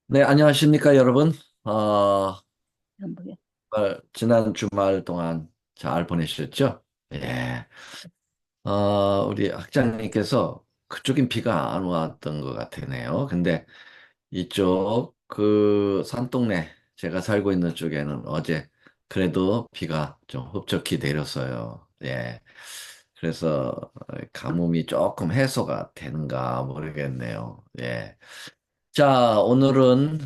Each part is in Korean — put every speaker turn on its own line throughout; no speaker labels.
네, 안녕하십니까, 여러분. 어,
전부요.
지난 주말 동안 잘 보내셨죠? 예. 우리 학장님께서 그쪽인 비가 안 왔던 것 같으네요. 근데 이쪽 그 산동네 제가 살고 있는 쪽에는 어제 그래도 비가 좀 흡족히 내렸어요. 예. 그래서 가뭄이 조금 해소가 되는가 모르겠네요. 예. 자, 오늘은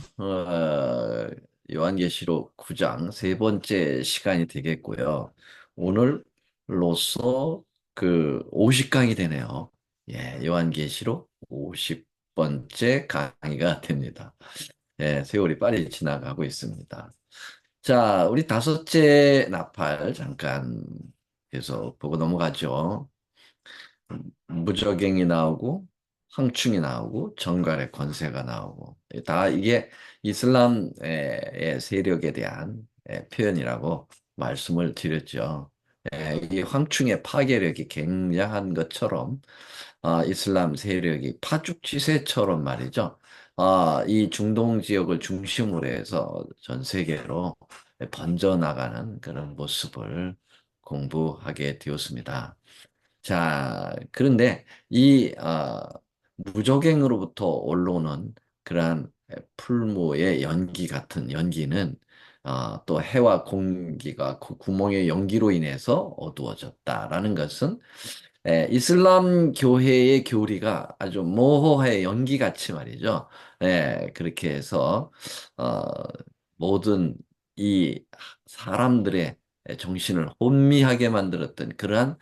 요한계시록 9장 세 번째 시간이 되겠고요. 오늘로써 그 50강이 되네요. 예, 요한계시록 50번째 강의가 됩니다. 예, 세월이 빨리 지나가고 있습니다. 자, 우리 다섯째 나팔 잠깐 계속 보고 넘어가죠. 무적행이 나오고 황충이 나오고 정갈의 권세가 나오고 다 이게 이슬람의 세력에 대한 표현이라고 말씀을 드렸죠. 이 황충의 파괴력이 굉장한 것처럼 이슬람 세력이 파죽지세처럼 말이죠. 이 중동 지역을 중심으로 해서 전 세계로 번져나가는 그런 모습을 공부하게 되었습니다. 자, 그런데 무적행으로부터 올라오는 그러한 풀무의 연기 같은 연기는 또 해와 공기가 그 구멍의 연기로 인해서 어두워졌다라는 것은 이슬람 교회의 교리가 아주 모호해 연기같이 말이죠. 그렇게 해서 어, 모든 이 사람들의 정신을 혼미하게 만들었던 그러한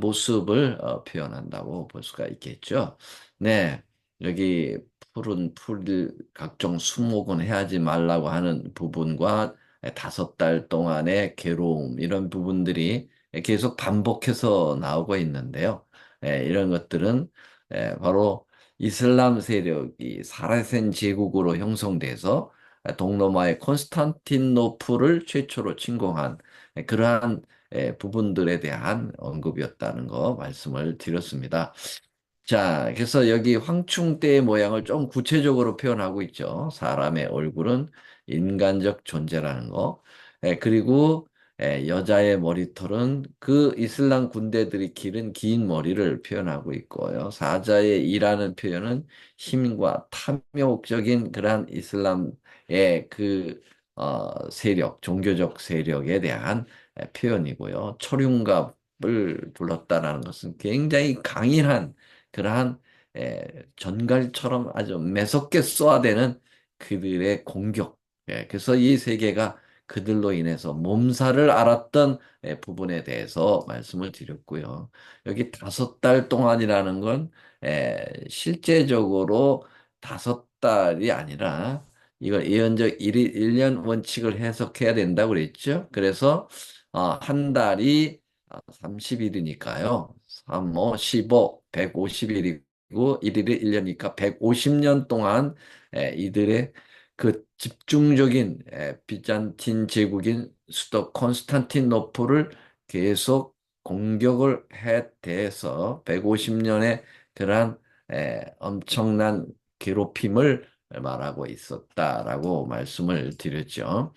모습을 표현한다고 볼 수가 있겠죠. 네, 여기 푸른 풀 각종 수목은 해하지 말라고 하는 부분과 다섯 달 동안의 괴로움 이런 부분들이 계속 반복해서 나오고 있는데요. 이런 것들은 바로 이슬람 세력이 사라센 제국으로 형성돼서 동로마의 콘스탄티노플을 최초로 침공한 그러한 부분들에 대한 언급이었다는 거 말씀을 드렸습니다. 자, 그래서 여기 황충대의 모양을 좀 구체적으로 표현하고 있죠. 사람의 얼굴은 인간적 존재라는 거. 그리고 여자의 머리털은 그 이슬람 군대들이 기른 긴 머리를 표현하고 있고요. 사자의 이라는 표현은 힘과 탐욕적인 그러한 이슬람의 세력, 종교적 세력에 대한 표현이고요. 철융갑을 불렀다라는 것은 굉장히 강인한 그러한 전갈처럼 아주 매섭게 쏘아대는 그들의 공격. 그래서 이 세계가 그들로 인해서 몸살을 앓았던 부분에 대해서 말씀을 드렸고요. 여기 다섯 달 동안이라는 건 실제적으로 다섯 달이 아니라 이걸 예언적 일년 원칙을 해석해야 된다고 그랬죠. 그래서 한 달이 30일이니까요. 3, 5, 15, 150일이고 1일이 1년이니까 150년 동안 이들의 그 집중적인 비잔틴 제국인 수도 콘스탄티노플을 계속 공격을 해대서 150년의 그러한 엄청난 괴롭힘을 말하고 있었다라고 말씀을 드렸죠.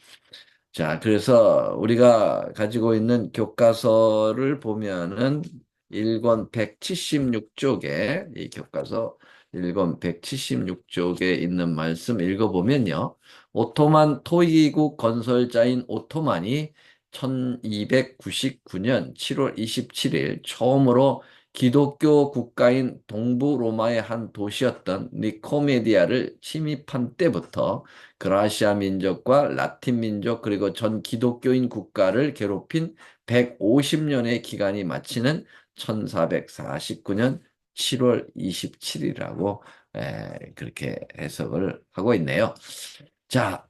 자, 그래서 우리가 가지고 있는 교과서를 보면은 1권 176쪽에 이 교과서 1권 176쪽에 있는 말씀 읽어보면요. 오토만 토이국 건설자인 오토만이 1299년 7월 27일 처음으로 기독교 국가인 동부 로마의 한 도시였던 니코메디아를 침입한 때부터 그라시아 민족과 라틴 민족 그리고 전 기독교인 국가를 괴롭힌 150년의 기간이 마치는 1449년 7월 27일이라고 그렇게 해석을 하고 있네요. 자,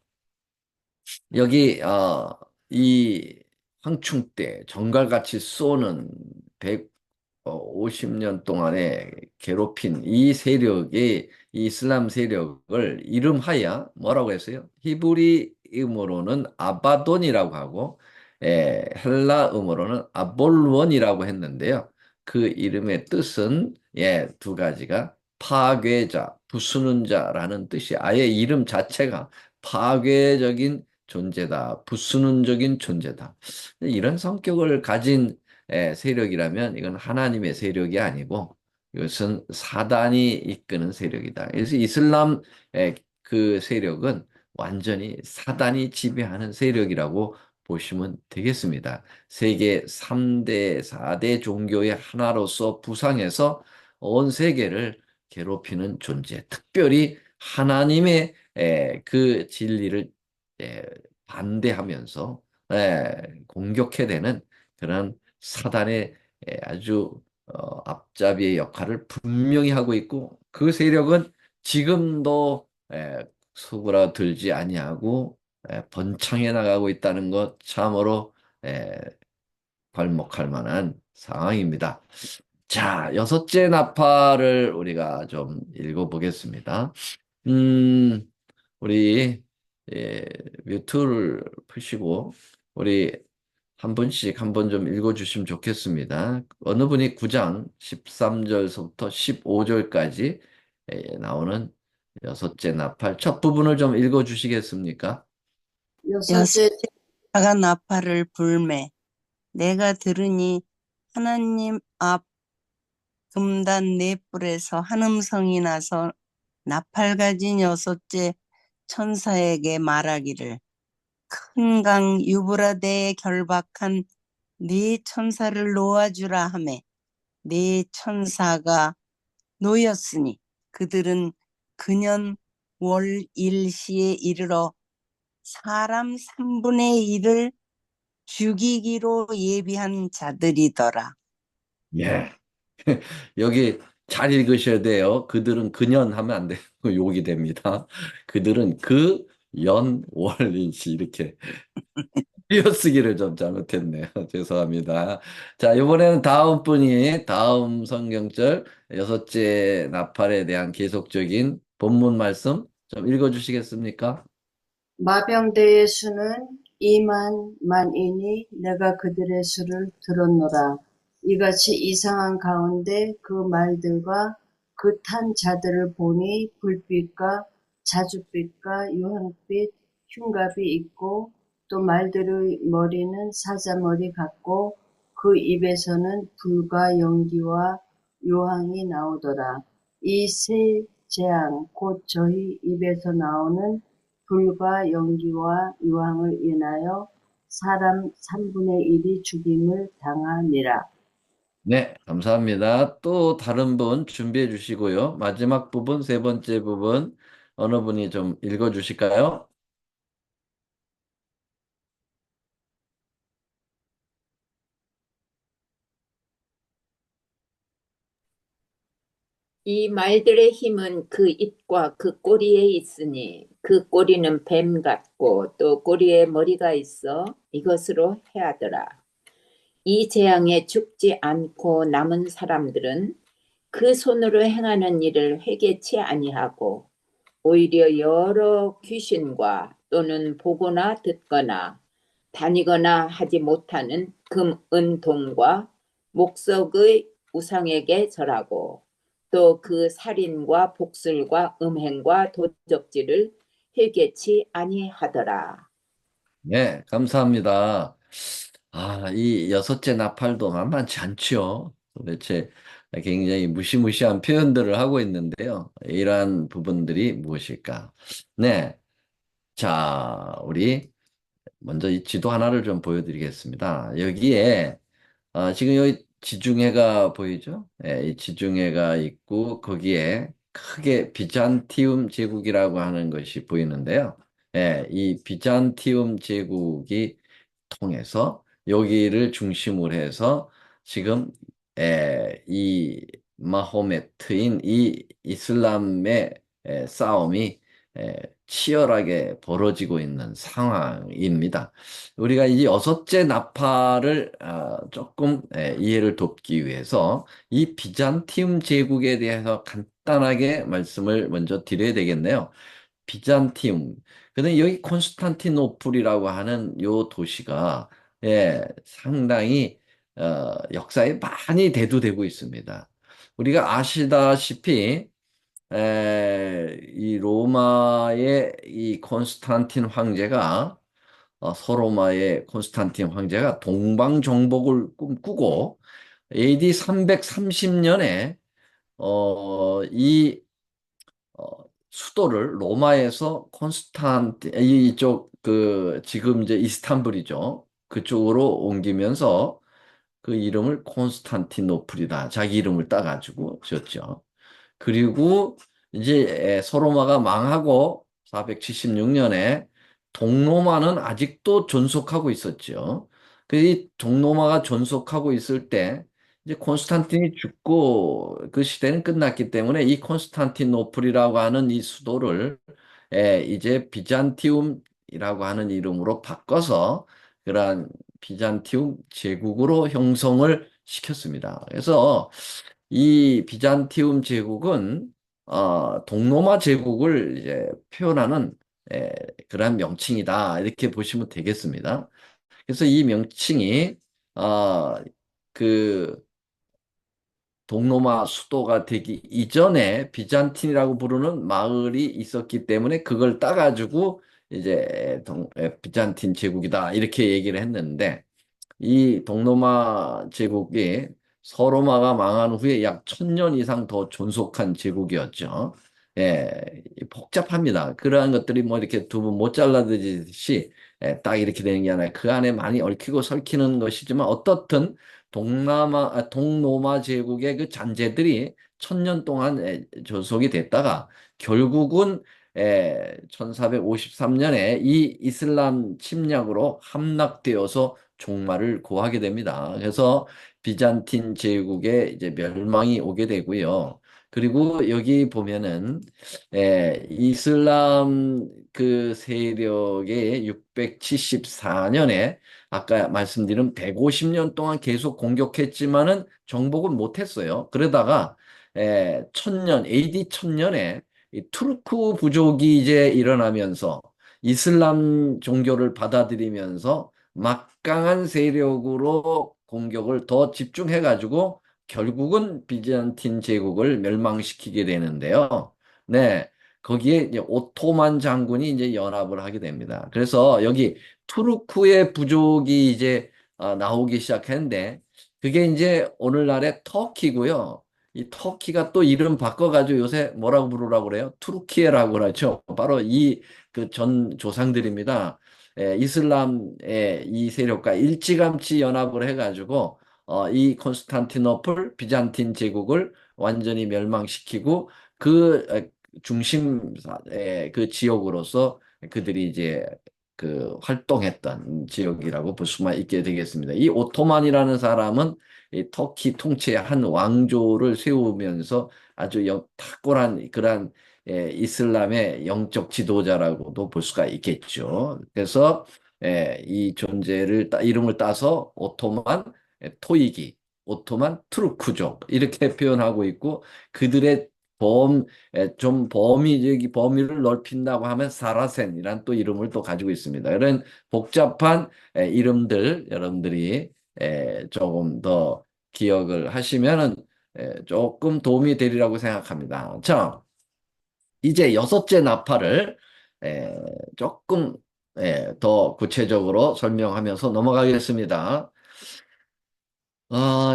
여기 이 황충 때 정갈같이 쏘는 150년 동안에 괴롭힌 이 세력이 이 이슬람 세력을 이름하여 뭐라고 했어요? 히브리음으로는 아바돈이라고 하고 헬라음으로는 아볼론이라고 했는데요. 그 이름의 뜻은 두 가지가 파괴자, 부수는 자라는 뜻이 아예 이름 자체가 파괴적인 존재다, 부수는적인 존재다. 이런 성격을 가진 세력이라면 이건 하나님의 세력이 아니고 이것은 사단이 이끄는 세력이다. 그래서 이슬람 그 세력은 완전히 사단이 지배하는 세력이라고 보시면 되겠습니다. 세계 3대, 4대 종교의 하나로서 부상해서 온 세계를 괴롭히는 존재. 특별히 하나님의 그 진리를 에, 반대하면서 공격해대는 그런 사단의 아주 앞잡이의 역할을 분명히 하고 있고 그 세력은 지금도 수그라들지 아니하고 번창해 나가고 있다는 것 참으로 에, 괄목할 만한 상황입니다. 자, 여섯째 나팔을 우리가 좀 읽어보겠습니다. 음, 우리 예, 뮤트를 푸시고 우리 한 분씩 한 번 좀 읽어주시면 좋겠습니다. 어느 분이 9장 13절서부터 15절까지 나오는 여섯째 나팔 첫 부분을 좀 읽어주시겠습니까?
여섯째 작은 나팔을 불매 내가 들으니 하나님 앞 금단 네 뿔에서 한 음성이 나서 나팔 가진 여섯째 천사에게 말하기를 큰 강 유브라데에 결박한 네 천사를 놓아주라 하매 네 천사가 놓였으니 그들은 그년 월 일시에 이르러 사람 3분의 1을 죽이기로 예비한 자들이더라.
예. 여기 잘 읽으셔야 돼요. 그들은 그년 하면 안 돼요. 욕이 됩니다. 그들은 그 연, 월, 일시 이렇게 띄어쓰기를 좀 잘못했네요. 죄송합니다. 자, 이번에는 다음 분이 다음 성경절 여섯째 나팔에 대한 계속적인 본문 말씀 좀 읽어주시겠습니까?
마병대의 수는 2만 만이니 내가 그들의 수를 들었노라. 이같이 이상한 가운데 그 말들과 그 탄 자들을 보니 불빛과 자줏빛과 유황빛 흉갑이 있고 또 말들의 머리는 사자머리 같고 그 입에서는 불과 연기와 유황이 나오더라. 이 세 재앙 곧 저희 입에서 나오는 불과 연기와 유황을 인하여 사람 3분의 1이 죽임을 당하니라.
네, 감사합니다. 또 다른 분 준비해 주시고요. 마지막 부분, 세 번째 부분 어느 분이 좀 읽어주실까요?
이 말들의 힘은 그 입과 그 꼬리에 있으니 그 꼬리는 뱀 같고 또 꼬리에 머리가 있어 이것으로 해하더라. 이 재앙에 죽지 않고 남은 사람들은 그 손으로 행하는 일을 회개치 아니하고 오히려 여러 귀신과 또는 보거나 듣거나 다니거나 하지 못하는 금, 은, 동과 목석의 우상에게 절하고 또 그 살인과 복술과 음행과 도적질을 회개치 아니하더라.
네, 감사합니다. 아, 이 여섯째 나팔도 만만치 않죠. 도대체 굉장히 무시무시한 표현들을 하고 있는데요. 이러한 부분들이 무엇일까? 네. 자, 우리 먼저 이 지도 하나를 좀 보여드리겠습니다. 여기에 지금 여기 지중해가 보이죠? 예, 이 지중해가 있고 거기에 크게 비잔티움 제국이라고 하는 것이 보이는데요. 예, 이 비잔티움 제국이 통해서 여기를 중심으로 해서 지금 이 마호메트인 이 이슬람의 싸움이 치열하게 벌어지고 있는 상황입니다. 우리가 이 여섯째 나팔을 조금 이해를 돕기 위해서 이 비잔티움 제국에 대해서 간단하게 말씀을 먼저 드려야 되겠네요. 비잔티움. 근데 여기 콘스탄티노플이라고 하는 요 도시가 상당히 역사에 많이 대두되고 있습니다. 우리가 아시다시피 이 로마의 이 콘스탄틴 황제가 서로마의 콘스탄틴 황제가 동방정복을 꿈꾸고 AD 330년에 이 수도를 로마에서 이쪽 그 지금 이제 이스탄불이죠. 그쪽으로 옮기면서 그 이름을 콘스탄티노플이다. 자기 이름을 따가지고 지었죠. 그리고 이제 서로마가 망하고 476년에 동로마는 아직도 존속하고 있었죠. 이 동로마가 존속하고 있을 때 이제 콘스탄틴이 죽고 그 시대는 끝났기 때문에 이 콘스탄티노플이라고 하는 이 수도를 이제 비잔티움이라고 하는 이름으로 바꿔서 그러한 비잔티움 제국으로 형성을 시켰습니다. 그래서 이 비잔티움 제국은 동로마 제국을 이제 표현하는 에, 그러한 명칭이다 이렇게 보시면 되겠습니다. 그래서 이 명칭이 어, 그 동로마 수도가 되기 이전에 비잔틴이라고 부르는 마을이 있었기 때문에 그걸 따가지고 이제 비잔틴 제국이다 이렇게 얘기를 했는데 이 동로마 제국이 서로마가 망한 후에 약 1000년 이상 더 존속한 제국이었죠. 예, 복잡합니다. 그러한 것들이 뭐 이렇게 두부 못 잘라드듯이 딱 이렇게 되는 게 아니라 그 안에 많이 얽히고 설키는 것이지만 어떻든 동로마 제국의 그 잔재들이 1000년 동안 존속이 됐다가 결국은 1453년에 이 이슬람 침략으로 함락되어서 종말을 고하게 됩니다. 그래서 비잔틴 제국의 이제 멸망이 오게 되고요. 그리고 여기 보면은 이슬람 그 세력의 674년에 아까 말씀드린 150년 동안 계속 공격했지만은 정복은 못했어요. 그러다가 1000년 AD 1000년에 이 투르크 부족이 이제 일어나면서 이슬람 종교를 받아들이면서 막강한 세력으로 공격을 더 집중해가지고 결국은 비잔틴 제국을 멸망시키게 되는데요. 네. 거기에 이제 오토만 장군이 이제 연합을 하게 됩니다. 그래서 여기 투르크의 부족이 이제 나오기 시작했는데 그게 이제 오늘날의 터키고요. 이 터키가 또 이름 바꿔가지고 요새 뭐라고 부르라고 그래요? 투르키예라고 그러죠. 바로 이 그 전 조상들입니다. 이슬람의 이 세력과 일찌감치 연합을 해가지고 이 콘스탄티노플 비잔틴 제국을 완전히 멸망시키고 그 중심 그 지역으로서 그들이 이제 그 활동했던 지역이라고 볼 수만 있게 되겠습니다. 이 오토만이라는 사람은 이 터키 통치의 한 왕조를 세우면서 아주 탁월한 그러한 이슬람의 영적 지도자라고도 볼 수가 있겠죠. 그래서 이 존재를 이름을 따서 오토만 토이기, 오토만 투르크족 이렇게 표현하고 있고 그들의 좀 범위를 넓힌다고 하면 사라센이란 또 이름을 또 가지고 있습니다. 이런 복잡한 이름들 여러분들이 조금 더 기억을 하시면은 조금 도움이 되리라고 생각합니다. 자, 이제 여섯째 나팔을 에, 조금 더 구체적으로 설명하면서 넘어가겠습니다.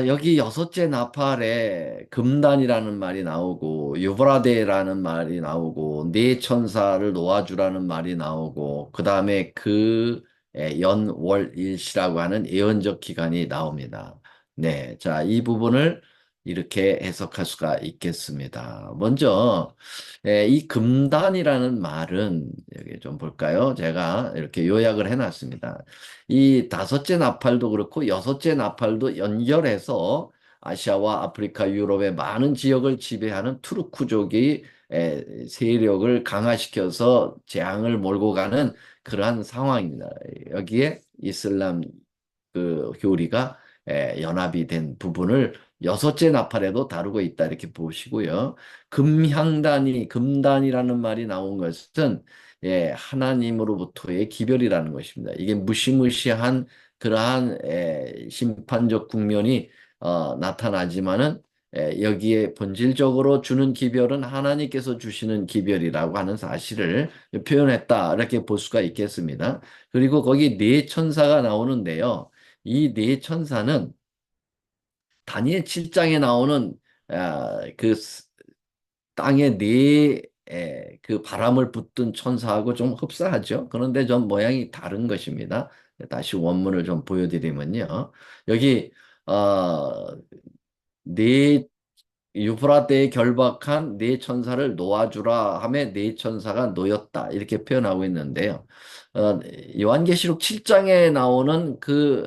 여기 여섯째 나팔에 금단이라는 말이 나오고 유브라데라는 말이 나오고 네 천사를 놓아주라는 말이 나오고 그 다음에 그 연월일시라고 하는 예언적 기간이 나옵니다. 네, 자, 이 부분을 이렇게 해석할 수가 있겠습니다. 먼저 이 금단이라는 말은 여기 좀 볼까요? 제가 이렇게 요약을 해놨습니다. 이 다섯째 나팔도 그렇고 여섯째 나팔도 연결해서 아시아와 아프리카, 유럽의 많은 지역을 지배하는 투르크족이 세력을 강화시켜서 재앙을 몰고 가는 그러한 상황입니다. 여기에 이슬람 그 교리가 연합이 된 부분을 여섯째 나팔에도 다루고 있다 이렇게 보시고요. 금단이라는 말이 나온 것은 하나님으로부터의 기별이라는 것입니다. 이게 무시무시한 그러한 심판적 국면이 나타나지만은 여기에 본질적으로 주는 기별은 하나님께서 주시는 기별이라고 하는 사실을 표현했다. 이렇게 볼 수가 있겠습니다. 그리고 거기 네 천사가 나오는데요. 이 네 천사는 다니엘 7장에 나오는 그 땅에 그 바람을 붙든 천사하고 좀 흡사하죠. 그런데 좀 모양이 다른 것입니다. 다시 원문을 좀 보여드리면요. 여기 네 유브라데에 결박한 네 천사를 놓아주라 하며 네 천사가 놓였다 이렇게 표현하고 있는데요. 어, 요한계시록 7장에 나오는 그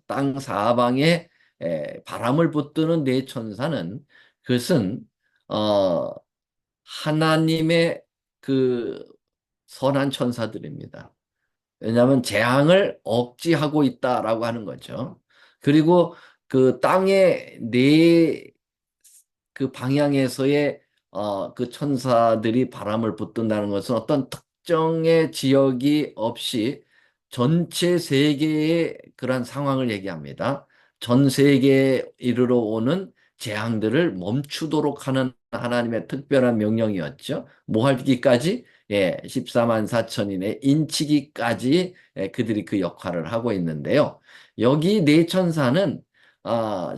땅 사방에 바람을 붙드는 네 천사는 그것은 어, 하나님의 그 선한 천사들입니다. 왜냐하면 재앙을 억제하고 있다라고 하는 거죠. 그리고 그 땅의 네 그 방향에서의 그 천사들이 바람을 붙든다는 것은 어떤 특정의 지역이 없이 전체 세계의 그런 상황을 얘기합니다. 전 세계에 이르러 오는 재앙들을 멈추도록 하는 하나님의 특별한 명령이었죠. 뭐 하기까지? 예, 14만 4천인의 인치기까지 그들이 그 역할을 하고 있는데요. 여기 네 천사는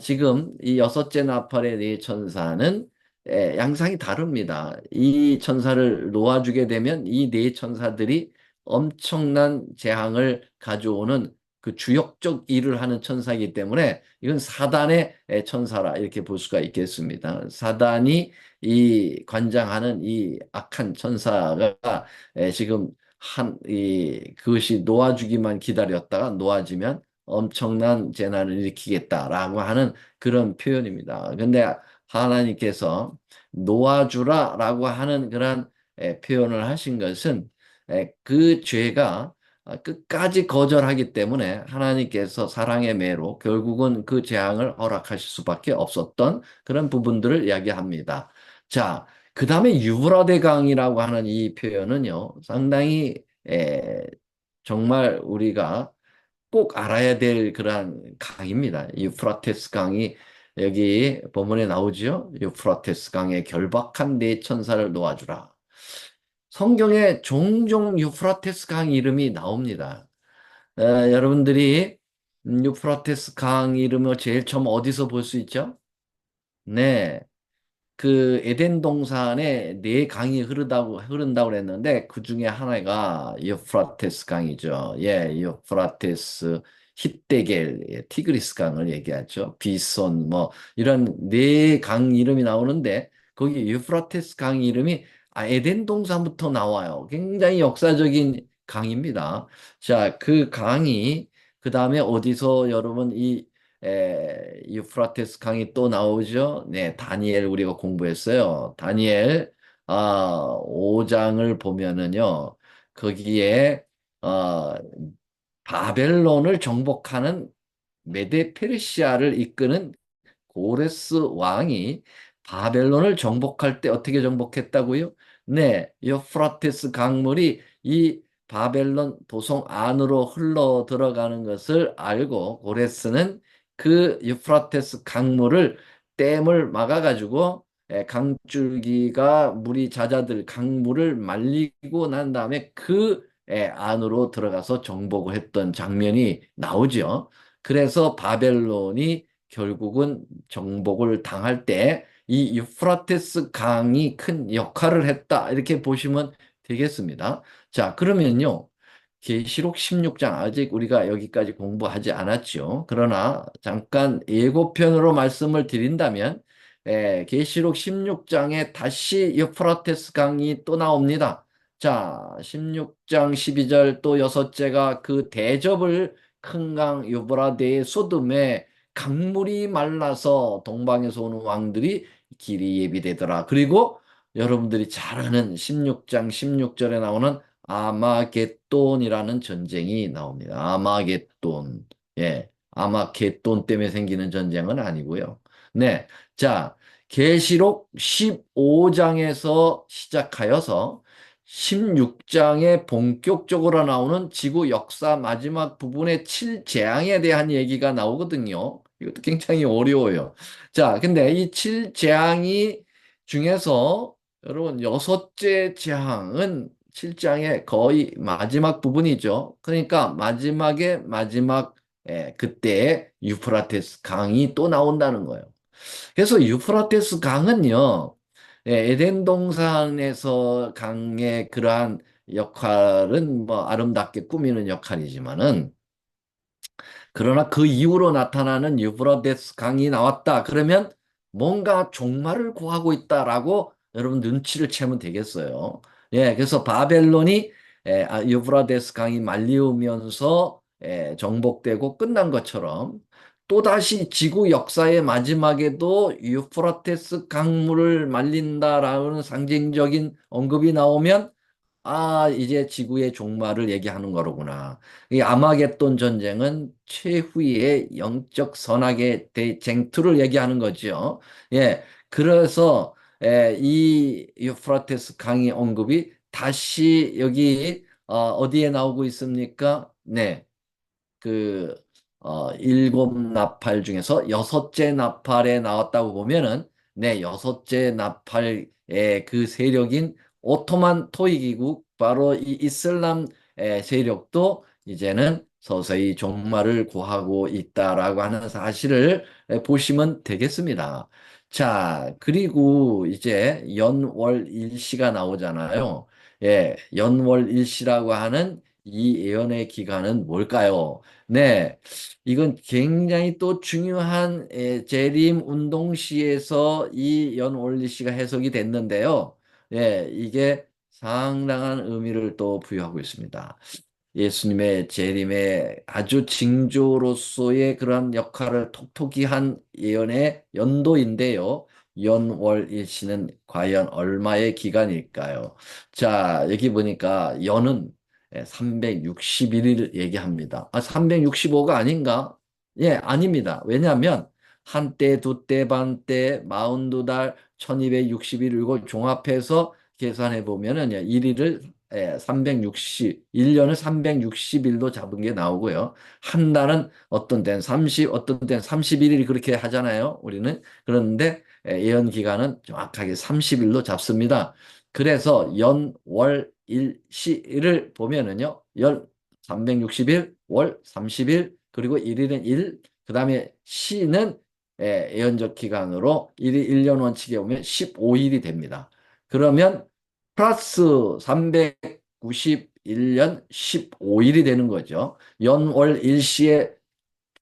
지금 이 여섯째 나팔의 네 천사는 양상이 다릅니다. 이 천사를 놓아주게 되면 이 네 천사들이 엄청난 재앙을 가져오는 그 주역적 일을 하는 천사이기 때문에 이건 사단의 천사라 이렇게 볼 수가 있겠습니다. 사단이 이 관장하는 이 악한 천사가 지금 그것이 놓아주기만 기다렸다가 놓아지면 엄청난 재난을 일으키겠다라고 하는 그런 표현입니다. 근데 하나님께서 놓아주라라고 하는 그런 표현을 하신 것은 그 죄가 끝까지 거절하기 때문에 하나님께서 사랑의 매로 결국은 그 재앙을 허락하실 수밖에 없었던 그런 부분들을 이야기합니다. 자, 그 다음에 유브라데강이라고 하는 이 표현은요, 상당히 정말 우리가 꼭 알아야 될 그러한 강입니다. 유프라테스 강이 여기 본문에 나오죠. 유프라테스 강에 결박한 네 천사를 놓아주라. 성경에 종종 유프라테스 강 이름이 나옵니다. 여러분들이 유프라테스 강 이름을 제일 처음 어디서 볼 수 있죠? 네. 그 에덴 동산에 네 강이 흐른다고 그랬는데 그 중에 하나가 유프라테스 강이죠. 예, 유프라테스, 히데겔, 예, 티그리스 강을 얘기하죠. 비손 뭐 이런 네 강 이름이 나오는데 거기 유프라테스 강 이름이 에덴 동산부터 나와요. 굉장히 역사적인 강입니다. 자, 그 강이 그 다음에 어디서 여러분 유프라테스 강이 또 나오죠. 네, 다니엘 우리가 공부했어요. 다니엘 5장을 보면은요. 거기에 어, 바벨론을 정복하는 메데 페르시아를 이끄는 고레스 왕이 바벨론을 정복할 때 어떻게 정복했다고요? 네, 유프라테스 강물이 이 바벨론 도성 안으로 흘러 들어가는 것을 알고 고레스는 그 유프라테스 강물을 댐을 막아가지고 강줄기가 물이 잦아들 강물을 말리고 난 다음에 그 안으로 들어가서 정복을 했던 장면이 나오죠. 그래서 바벨론이 결국은 정복을 당할 때 이 유프라테스 강이 큰 역할을 했다. 이렇게 보시면 되겠습니다. 자, 그러면요. 계시록 16장 아직 우리가 여기까지 공부하지 않았죠. 그러나 잠깐 예고편으로 말씀을 드린다면 계시록 16장에 다시 유프라테스 강이 또 나옵니다. 자, 16장 12절 또 여섯째가 그 대접을 큰 강 유브라데에 쏟음에 강물이 말라서 동방에서 오는 왕들이 길이 예비되더라. 그리고 여러분들이 잘 아는 16장 16절에 나오는 아마겟돈이라는 전쟁이 나옵니다. 아마겟돈. 예. 아마겟돈 때문에 생기는 전쟁은 아니고요. 네. 자, 계시록 15장에서 시작하여서 16장에 본격적으로 나오는 지구 역사 마지막 부분의 7재앙에 대한 얘기가 나오거든요. 이것도 굉장히 어려워요. 자, 근데 이 7재앙이 중에서 여러분 여섯째 재앙은 7장의 거의 마지막 부분이죠. 그러니까 마지막에 마지막 그때 유프라테스 강이 또 나온다는 거예요. 그래서 유프라테스 강은요, 에덴 동산에서 강의 그러한 역할은 뭐 아름답게 꾸미는 역할이지만은 그러나 그 이후로 나타나는 유브라데스 강이 나왔다. 그러면 뭔가 종말을 구하고 있다라고 여러분 눈치를 채면 되겠어요. 예, 그래서 바벨론이 유브라데스 강이 말리우면서 정복되고 끝난 것처럼 또다시 지구 역사의 마지막에도 유프라테스 강물을 말린다라는 상징적인 언급이 나오면 아, 이제 지구의 종말을 얘기하는 거로구나. 이 아마겟돈 전쟁은 최후의 영적 선악의 쟁투를 얘기하는 거죠. 예. 그래서 이 유프라테스 강의 언급이 다시 여기 어디에 나오고 있습니까? 네. 그 일곱 나팔 중에서 여섯째 나팔에 나왔다고 보면은 네, 여섯째 나팔의 그 세력인 오토만 토이기국 바로 이 이슬람 세력도 이제는 서서히 종말을 구하고 있다라고 하는 사실을 보시면 되겠습니다. 자, 그리고 이제 연월일시가 나오잖아요. 예, 연월일시라고 하는 이 예언의 기간은 뭘까요? 네, 이건 굉장히 또 중요한 재림 운동시에서 이 연올리시가 해석이 됐는데요. 예, 이게 상당한 의미를 또 부여하고 있습니다. 예수님의 재림의 아주 징조로서의 그러한 역할을 톡톡히 한 예언의 연도인데요. 연월일시는 과연 얼마의 기간일까요? 자, 여기 보니까 연은 361일 얘기합니다. 아, 365가 아닌가? 예, 아닙니다. 왜냐하면 한때, 두때, 반때, 42달, 1260일 이걸 종합해서 계산해 보면은 일일을 1년을 360일로 잡은 게 나오고요. 한 달은 어떤 때는 30, 어떤 때는 31일 그렇게 하잖아요. 우리는. 그런데 예언 기간은 정확하게 30일로 잡습니다. 그래서 연, 월, 일, 시를 보면은요. 연 360일, 월 30일, 그리고 일일은 일, 그 다음에 시는 예언적 기간으로 일이 1년 원칙에 보면 15일이 됩니다. 그러면 플러스 391년 15일이 되는 거죠. 연월 일시의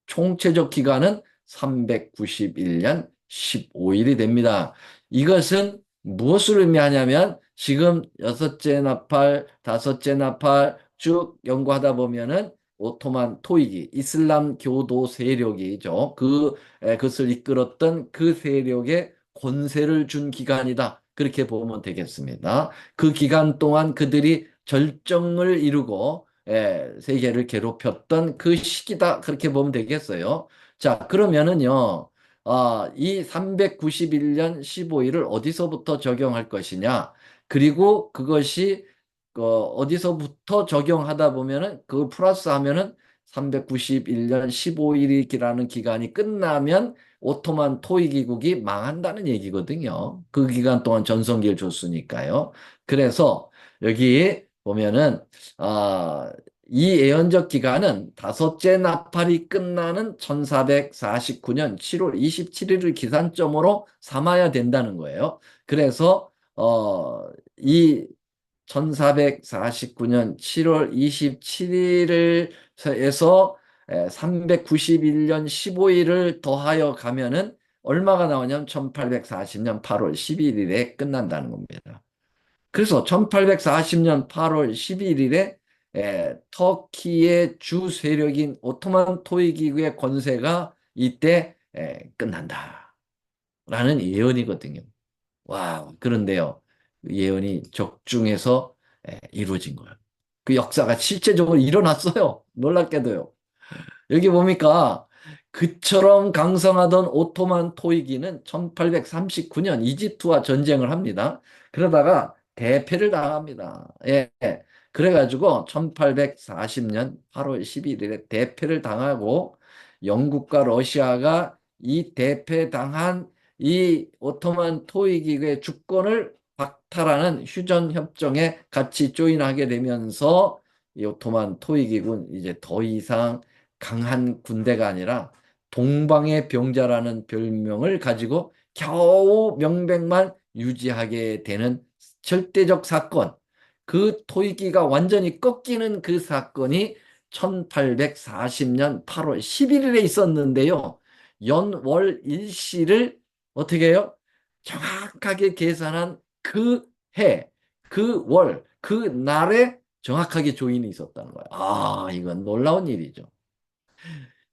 총체적 기간은 391년 15일이 됩니다. 이것은 무엇을 의미하냐면 지금 여섯째 나팔, 다섯째 나팔 쭉 연구하다 보면은 오토만 토이기, 이슬람 교도 세력이죠. 그것을 이끌었던 그 세력에 권세를 준 기간이다. 그렇게 보면 되겠습니다. 그 기간 동안 그들이 절정을 이루고 세계를 괴롭혔던 그 시기다. 그렇게 보면 되겠어요. 자, 그러면은요, 이 391년 15일을 어디서부터 적용할 것이냐? 그리고 그것이 어디서부터 적용하다 보면은 그 플러스 하면은 391년 15일이라는 기간이 끝나면 오토만 토이기국이 망한다는 얘기거든요. 그 기간 동안 전성기를 줬으니까요. 그래서 여기 보면은 이 예언적 기간은 다섯째 나팔이 끝나는 1449년 7월 27일을 기산점으로 삼아야 된다는 거예요. 그래서 이 1449년 7월 27일을 에서 391년 15일을 더하여 가면은 얼마가 나오냐면 1840년 8월 11일에 끝난다는 겁니다. 그래서 1840년 8월 11일에 터키의 주 세력인 오토만 토이기구의 권세가 이때 끝난다라는 예언이거든요. 와, 그런데요. 그 예언이 적중해서 이루어진 거예요. 그 역사가 실제적으로 일어났어요. 놀랍게도요. 여기 보니까 그처럼 강성하던 오토만 토이기는 1839년 이집트와 전쟁을 합니다. 그러다가 대패를 당합니다. 예. 그래가지고 1840년 8월 11일에 대패를 당하고 영국과 러시아가 이 대패당한 이 오토만 토이기의 주권을 박탈하는 휴전 협정에 같이 조인하게 되면서 이 오토만 토이기군 이제 더 이상 강한 군대가 아니라 동방의 병자라는 별명을 가지고 겨우 명백만 유지하게 되는 절대적 사건. 그 토이기가 완전히 꺾이는 그 사건이 1840년 8월 11일에 있었는데요. 연월 일시를 어떻게 해요? 정확하게 계산한 그 해, 그 월, 그 날에 정확하게 조인이 있었다는 거예요. 아, 이건 놀라운 일이죠.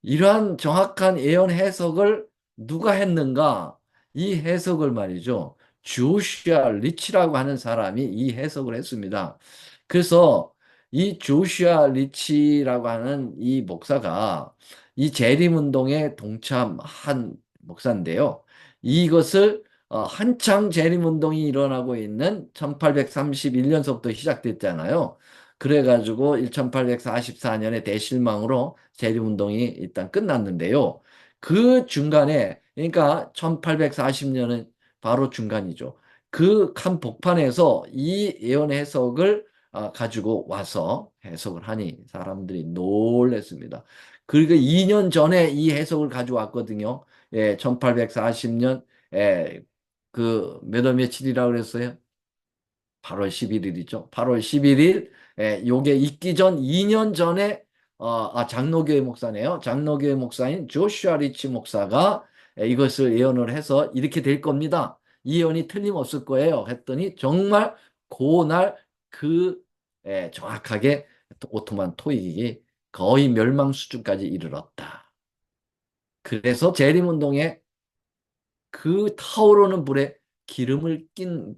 이러한 정확한 예언 해석을 누가 했는가? 이 해석을 말이죠. 조슈아 리치라고 하는 사람이 이 해석을 했습니다. 그래서 이 조슈아 리치라고 하는 이 목사가 이 재림운동에 동참한 목사인데요. 이것을 한창 재림운동이 일어나고 있는 1831년서부터 시작됐잖아요. 그래가지고 1844년에 대실망으로 재림운동이 일단 끝났는데요. 그 중간에, 그러니까 1840년은 바로 중간이죠. 그 한 복판에서 이 예언 해석을 가지고 와서 해석을 하니 사람들이 놀랬습니다. 그리고 2년 전에 이 해석을 가져왔거든요. 예, 1840년, 예, 몇 월 며칠이라고 그랬어요? 8월 11일이죠. 8월 11일, 요게 있기 전 2년 전에, 장로교회 목사네요. 장로교회 목사인 조슈아 리치 목사가 이것을 예언을 해서 이렇게 될 겁니다. 이 예언이 틀림없을 거예요. 했더니 정말 그날 정확하게 오토만 토익이 거의 멸망 수준까지 이르렀다. 그래서 재림운동에 그 타오르는 불에 기름을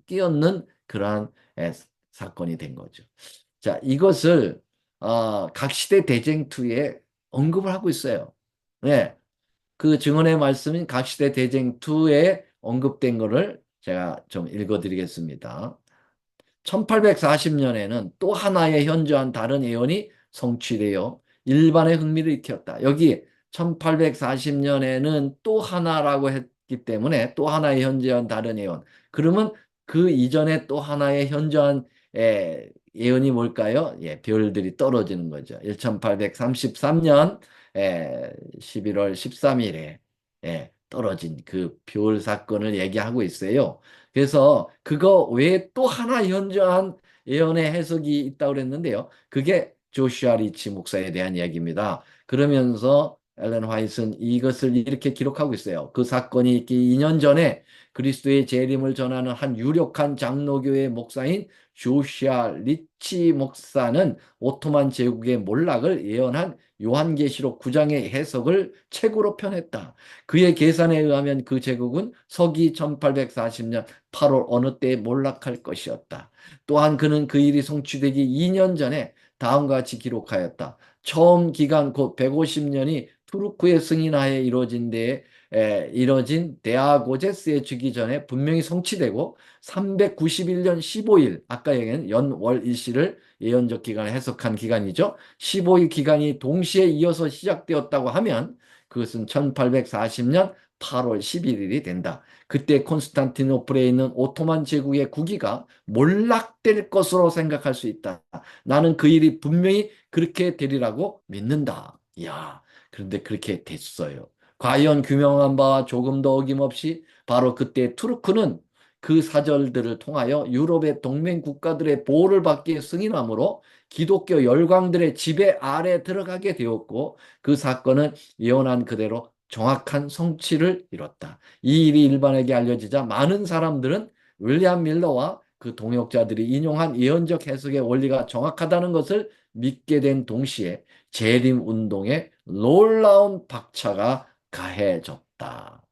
끼얹는 그러한 사건이 된 거죠. 자, 이것을 각시대 대쟁투에 언급을 하고 있어요. 네, 그 증언의 말씀인 각시대 대쟁투에 언급된 거를 제가 좀 읽어드리겠습니다. 1840년에는 또 하나의 현저한 다른 예언이 성취되어 일반의 흥미를 일으켰다. 여기 1840년에는 또 하나라고 했기 때문에 또 하나의 현저한 다른 예언. 그러면 그 이전에 또 하나의 현저한 예언이 뭘까요? 예, 별들이 떨어지는 거죠. 1833년 11월 13일에 떨어진 그 별 사건을 얘기하고 있어요. 그래서 그거 외에 또 하나 현저한 예언의 해석이 있다고 그랬는데요. 그게 조슈아 리치 목사에 대한 이야기입니다. 그러면서 엘렌 화이트는 이것을 이렇게 기록하고 있어요. 그 사건이 있기 2년 전에 그리스도의 재림을 전하는 한 유력한 장로교회 목사인 조슈아 리치 목사는 오토만 제국의 몰락을 예언한 요한계시록 9장의 해석을 책으로 펴냈다. 그의 계산에 의하면 그 제국은 서기 1840년 8월 어느 때에 몰락할 것이었다. 또한 그는 그 일이 성취되기 2년 전에 다음과 같이 기록하였다. 처음 기간 곧 150년이 투르크의 승인하에 이뤄진 데아고제스의 주기 전에 분명히 성취되고 391년 15일 아까 얘기한 연월 일시를 예언적 기간을 해석한 기간이죠. 15일 기간이 동시에 이어서 시작되었다고 하면 그것은 1840년 8월 11일이 된다. 그때 콘스탄티노플에 있는 오토만 제국의 국위가 몰락될 것으로 생각할 수 있다. 나는 그 일이 분명히 그렇게 되리라고 믿는다. 이야, 그런데 그렇게 됐어요. 과연 규명한 바와 조금 더 어김없이 바로 그때 투르크는 그 사절들을 통하여 유럽의 동맹 국가들의 보호를 받기에 승인함으로 기독교 열광들의 지배 아래 들어가게 되었고 그 사건은 예언한 그대로 정확한 성취를 이뤘다. 이 일이 일반에게 알려지자 많은 사람들은 윌리엄 밀러와 그 동역자들이 인용한 예언적 해석의 원리가 정확하다는 것을 믿게 된 동시에 재림 운동에 놀라운 박차가 가해졌다.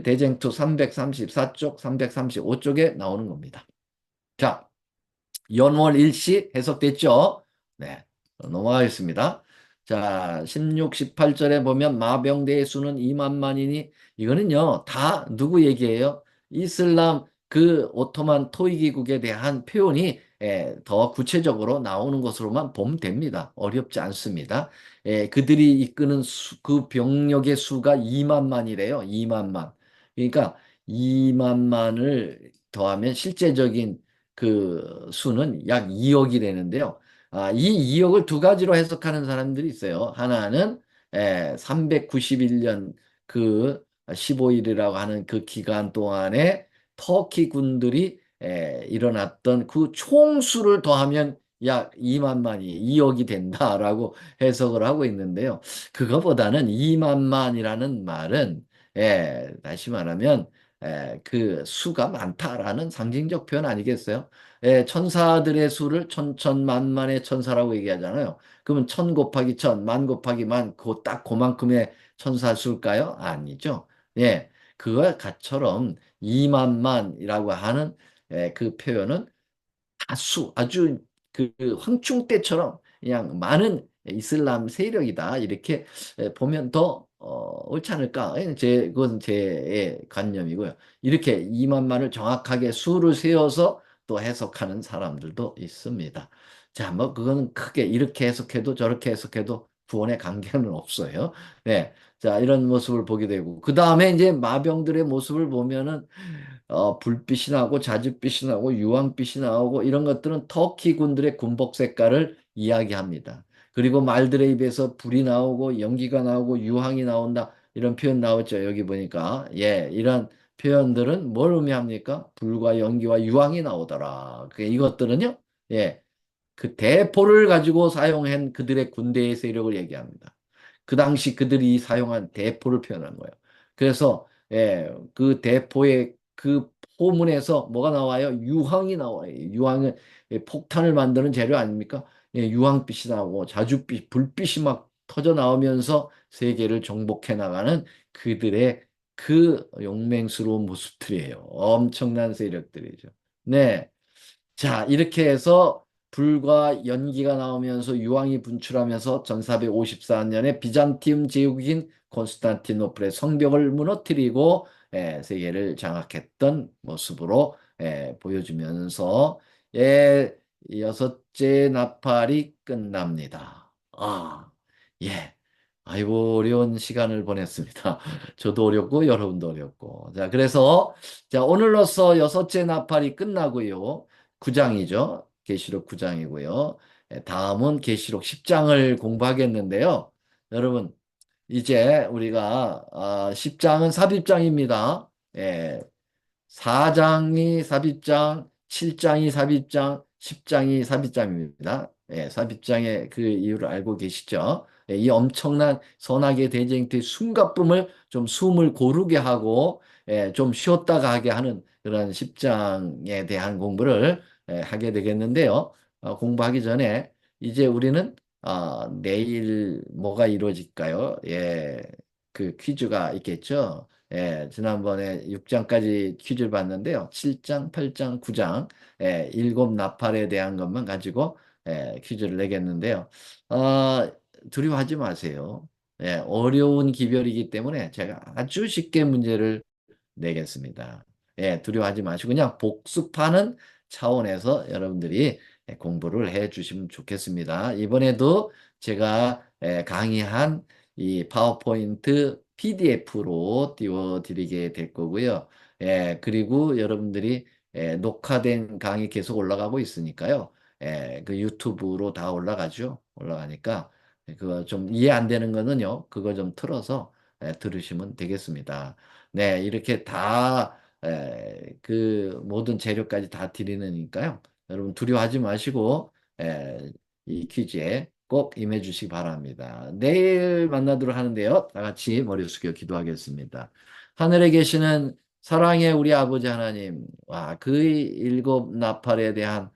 대쟁투 334쪽, 335쪽에 나오는 겁니다. 자, 연월 일시 해석됐죠? 네, 넘어가겠습니다. 자, 16, 18절에 보면 마병대의 수는 2만만이니 이거는요, 다 누구 얘기예요? 이슬람 그 오토만 토익이국에 대한 표현이 더 구체적으로 나오는 것으로만 보면 됩니다. 어렵지 않습니다. 그들이 이끄는 그 병력의 수가 2만만이래요. 2만만. 그러니까 2만만을 더하면 실제적인 그 수는 약 2억이 되는데요. 이 2억을 두 가지로 해석하는 사람들이 있어요. 하나는 391년 그 15일이라고 하는 그 기간 동안에 터키 군들이 일어났던 그 총수를 더하면 약 2만만이 2억이 된다라고 해석을 하고 있는데요. 그거보다는 2만만이라는 말은 다시 말하면 그 수가 많다라는 상징적 표현 아니겠어요? 천사들의 수를 천천만만의 천사라고 얘기하잖아요. 그러면 천 곱하기 천, 만 곱하기 만, 딱 그만큼의 천사 수일까요? 아니죠. 예, 그와 같처럼 2만만이라고 하는 그 표현은 다수, 아주 그 황충 때처럼 그냥 많은 이슬람 세력이다. 이렇게 보면 더 옳지 않을까? 그건 제 관념이고요. 이렇게 2만만을 정확하게 수를 세워서 또 해석하는 사람들도 있습니다. 자, 뭐, 그거는 크게 이렇게 해석해도 저렇게 해석해도 구원의 관계는 없어요. 네. 자, 이런 모습을 보게 되고. 그 다음에 이제 마병들의 모습을 보면은 불빛이 나오고 자줏빛이 나오고 유황빛이 나오고 이런 것들은 터키 군들의 군복 색깔을 이야기합니다. 그리고 말들의 입에서 불이 나오고 연기가 나오고 유황이 나온다. 이런 표현 나왔죠. 여기 보니까. 이런 표현들은 뭘 의미합니까? 불과 연기와 유황이 나오더라. 이것들은요. 그 대포를 가지고 사용한 그들의 군대의 세력을 얘기합니다. 그 당시 그들이 사용한 대포를 표현한 거예요. 그래서 그 대포의 그 포문에서 뭐가 나와요? 유황이 나와요. 유황은 폭탄을 만드는 재료 아닙니까? 유황빛이 나오고 자줏빛, 불빛이 막 터져 나오면서 세계를 정복해 나가는 그들의 그 용맹스러운 모습들이에요. 엄청난 세력들이죠. 네. 자, 이렇게 해서 불과 연기가 나오면서 유황이 분출하면서 1454년에 비잔티움 제국인 콘스탄티노플의 성벽을 무너뜨리고 세계를 장악했던 모습으로 보여주면서 예, 여섯째 나팔이 끝납니다. 예. 아이고, 어려운 시간을 보냈습니다. 저도 어렵고, 여러분도 어렵고. 자, 그래서, 자, 오늘로써 여섯째 나팔이 끝나고요. 9장이죠. 계시록 9장이고요. 다음은 계시록 10장을 공부하겠는데요. 여러분, 이제 우리가 10장은 삽입장입니다. 4장이 삽입장, 7장이 삽입장, 10장이 삽입장입니다. 삽입장의 그 이유를 알고 계시죠? 이 엄청난 선악의 대쟁투의 숨가쁨을 좀 숨을 고르게 하고 좀 쉬었다가 하게 하는 그런 10장에 대한 공부를 하게 되겠는데요. 공부하기 전에 이제 우리는 내일 뭐가 이루어질까요? 그 퀴즈가 있겠죠? 지난번에 6장까지 퀴즈를 봤는데요. 7장, 8장, 9장, 일곱 나팔에 대한 것만 가지고 퀴즈를 내겠는데요. 어, 두려워하지 마세요. 어려운 기별이기 때문에 제가 아주 쉽게 문제를 내겠습니다. 두려워하지 마시고 그냥 복습하는 차원에서 여러분들이 공부를 해 주시면 좋겠습니다. 이번에도 제가 강의한 이 파워포인트 PDF로 띄워드리게 될 거고요. 그리고 여러분들이 녹화된 강의 계속 올라가고 있으니까요. 그 유튜브로 다 올라가죠. 올라가니까 그거 좀 이해 안 되는 거는요. 그거 좀 틀어서 들으시면 되겠습니다. 네, 이렇게 다 그 모든 재료까지 다 드리니까요. 여러분 두려워하지 마시고 이 퀴즈에 꼭 임해 주시기 바랍니다. 내일 만나도록 하는데요. 다 같이 머리 숙여 기도하겠습니다. 하늘에 계시는 사랑의 우리 아버지 하나님, 그 일곱 나팔에 대한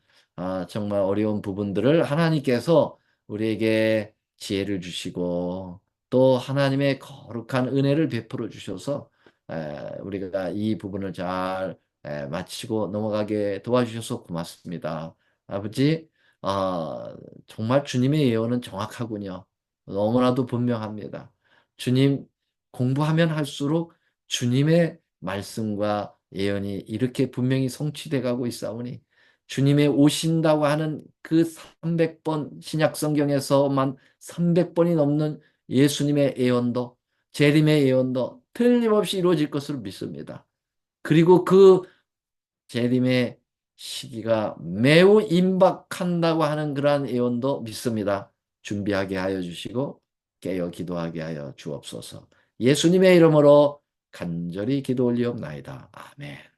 정말 어려운 부분들을 하나님께서 우리에게 지혜를 주시고 또 하나님의 거룩한 은혜를 베풀어 주셔서 우리가 이 부분을 잘 마치고 넘어가게 도와주셔서 고맙습니다. 아버지, 정말 주님의 예언은 정확하군요. 너무나도 분명합니다. 주님 공부하면 할수록 주님의 말씀과 예언이 이렇게 분명히 성취돼 가고 있사오니 주님의 오신다고 하는 그 300번 신약 성경에서만 300번이 넘는 예수님의 예언도 재림의 예언도 틀림없이 이루어질 것을 믿습니다. 그리고 그 재림의 시기가 매우 임박한다고 하는 그러한 예언도 믿습니다. 준비하게 하여 주시고 깨어 기도하게 하여 주옵소서. 예수님의 이름으로 간절히 기도 올리옵나이다. 아멘.